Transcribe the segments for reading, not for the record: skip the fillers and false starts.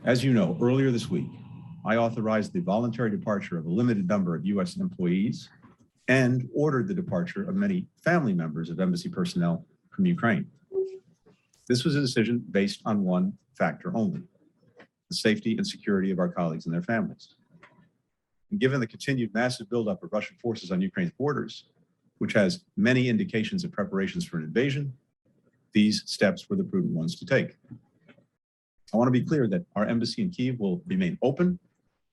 As you know, earlier this week, I authorized the voluntary departure of a limited number of U.S. employees and ordered the departure of many family members of embassy personnel from Ukraine. This was a decision based on one factor only: the safety and security of our colleagues and their families. And given the continued massive buildup of Russian forces on Ukraine's borders, which has many indications of preparations for an invasion, these steps were the prudent ones to take. I want to be clear that our embassy in Kyiv will remain open,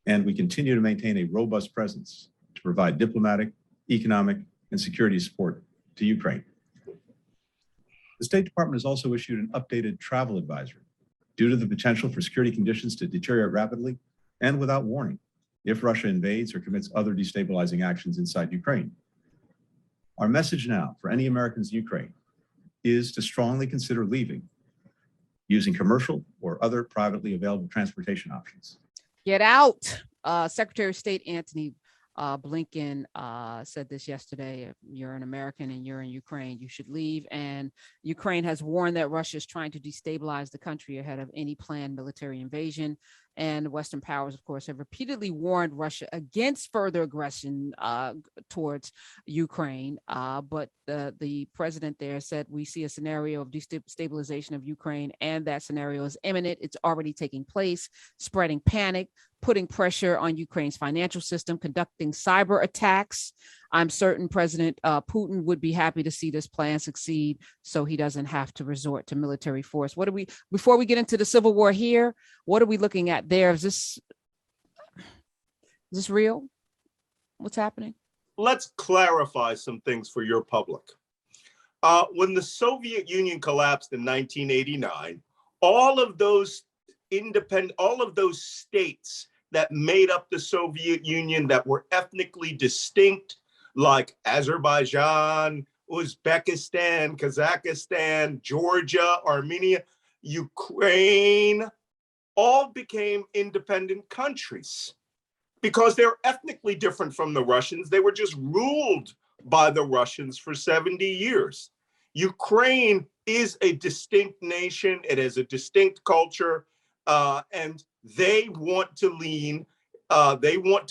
and we continue to maintain a robust presence to provide diplomatic, economic, and security support to Ukraine. The State Department has also issued an updated travel advisory due to the potential for security conditions to deteriorate rapidly and without warning if Russia invades or commits other destabilizing actions inside Ukraine. Our message now for any Americans in Ukraine is to strongly consider leaving using commercial or other privately available transportation options. Get out. Secretary of State Antony Blinken said this yesterday. If you're an American and you're in Ukraine, you should leave. And Ukraine has warned that Russia is trying to destabilize the country ahead of any planned military invasion. And Western powers, of course, have repeatedly warned Russia against further aggression towards Ukraine. But the president there said we see a scenario of destabilization of Ukraine, and that scenario is imminent. It's already taking place, spreading panic, putting pressure on Ukraine's financial system, conducting cyber attacks. I'm certain President Putin would be happy to see this plan succeed so he doesn't have to resort to military force. Before we get into the civil war here, what are we looking at there? Is this real? What's happening? Let's clarify some things for your public. When the Soviet Union collapsed in 1989, all of those states that made up the Soviet Union that were ethnically distinct, like Azerbaijan, Uzbekistan, Kazakhstan, Georgia, Armenia, Ukraine, all became independent countries because they're ethnically different from the Russians. They were just ruled by the Russians for 70 years. Ukraine is a distinct nation. It has a distinct culture, and they want to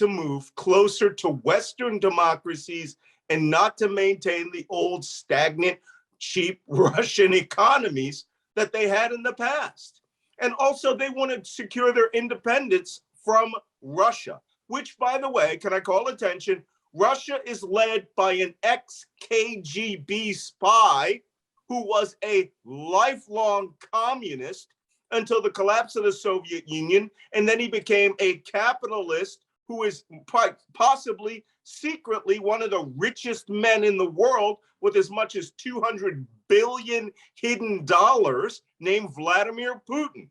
move closer to Western democracies and not to maintain the old stagnant, cheap Russian economies that they had in the past. And also they want to secure their independence from Russia, which, by the way, can I call attention? Russia is led by an ex-KGB spy who was a lifelong communist until the collapse of the Soviet Union. And then he became a capitalist who is possibly secretly one of the richest men in the world with as much as 200 billion hidden dollars, named Vladimir Putin.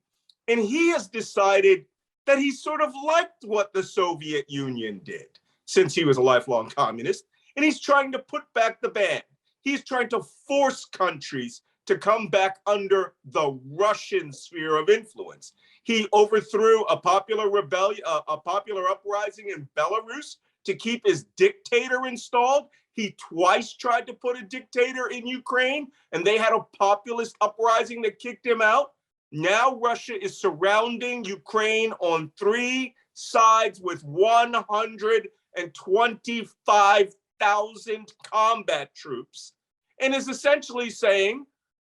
And he has decided that he sort of liked what the Soviet Union did since he was a lifelong communist. And he's trying to put back the band. He's trying to force countries to come back under the Russian sphere of influence. He overthrew a popular rebellion, a popular uprising in Belarus to keep his dictator installed. He twice tried to put a dictator in Ukraine, and they had a populist uprising that kicked him out. Now Russia is surrounding Ukraine on three sides with 125,000 combat troops, and is essentially saying,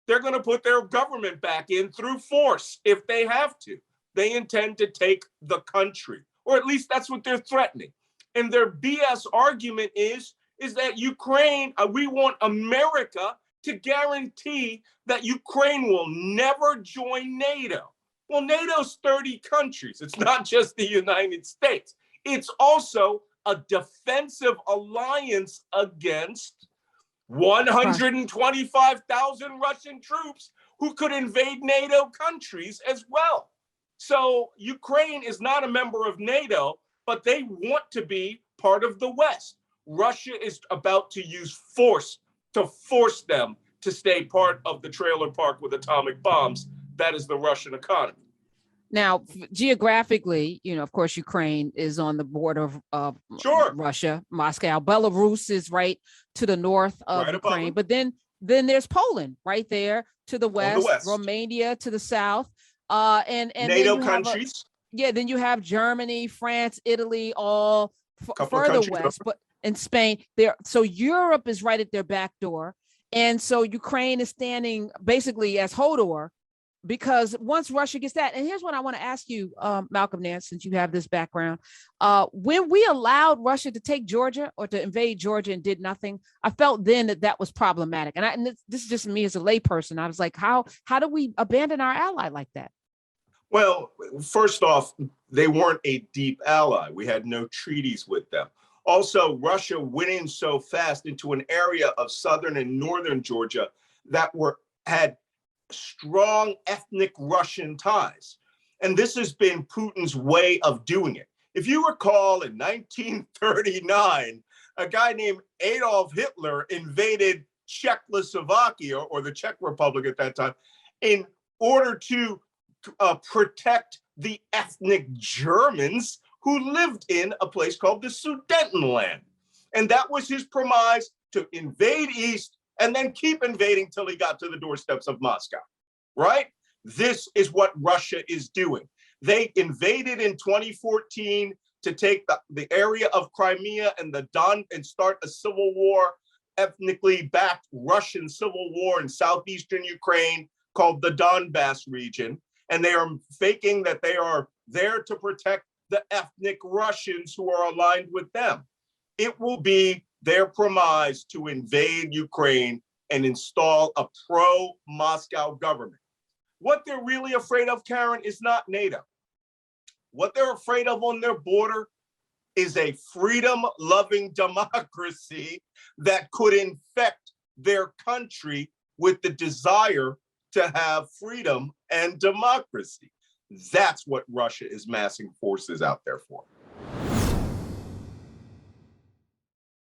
they're going to put their government back in through force if they have to. They intend to take the country, or at least that's what they're threatening. And their BS argument is that Ukraine, we want America to guarantee that Ukraine will never join NATO. Well, NATO's 30 countries. It's not just the United States. It's also a defensive alliance against 125,000 Russian troops who could invade NATO countries as well. So Ukraine is not a member of NATO, but they want to be part of the West. Russia is about to use force to force them to stay part of the trailer park with atomic bombs. That is the Russian economy. Now, geographically, of course, Ukraine is on the border of Russia, Moscow. Belarus is right to the north of Ukraine. But then there's Poland right there to the west, Romania to the south. And then NATO you have countries, then you have Germany, France, Italy, all couple of further countries west, but in Spain, there. So Europe is right at their back door, and so Ukraine is standing basically as Hodor, because once Russia gets that, and here's what I want to ask you, Malcolm Nance, since you have this background, when we allowed Russia to take Georgia or to invade Georgia and did nothing, I felt then that that was problematic. And this is just me as a layperson. I was like, how do we abandon our ally like that? well, first off, they weren't a deep ally. We had no treaties with them. Also, Russia went in so fast into an area of southern and northern Georgia that had strong ethnic Russian ties. And this has been Putin's way of doing it. If you recall, in 1939, a guy named Adolf Hitler invaded Czechoslovakia, or the Czech Republic at that time, in order to protect the ethnic Germans who lived in a place called the Sudetenland. And that was his premise, to invade East and then keep invading till he got to the doorsteps of Moscow, right? This is what Russia is doing. They invaded in 2014 to take the area of Crimea and the Don and start a civil war, ethnically backed Russian civil war in southeastern Ukraine called the Donbass region. And they are faking that they are there to protect the ethnic Russians who are aligned with them. It will be their premise to invade Ukraine and install a pro-Moscow government. What they're really afraid of, Karen, is not NATO. What they're afraid of on their border is a freedom-loving democracy that could infect their country with the desire to have freedom and democracy. That's what Russia is massing forces out there for.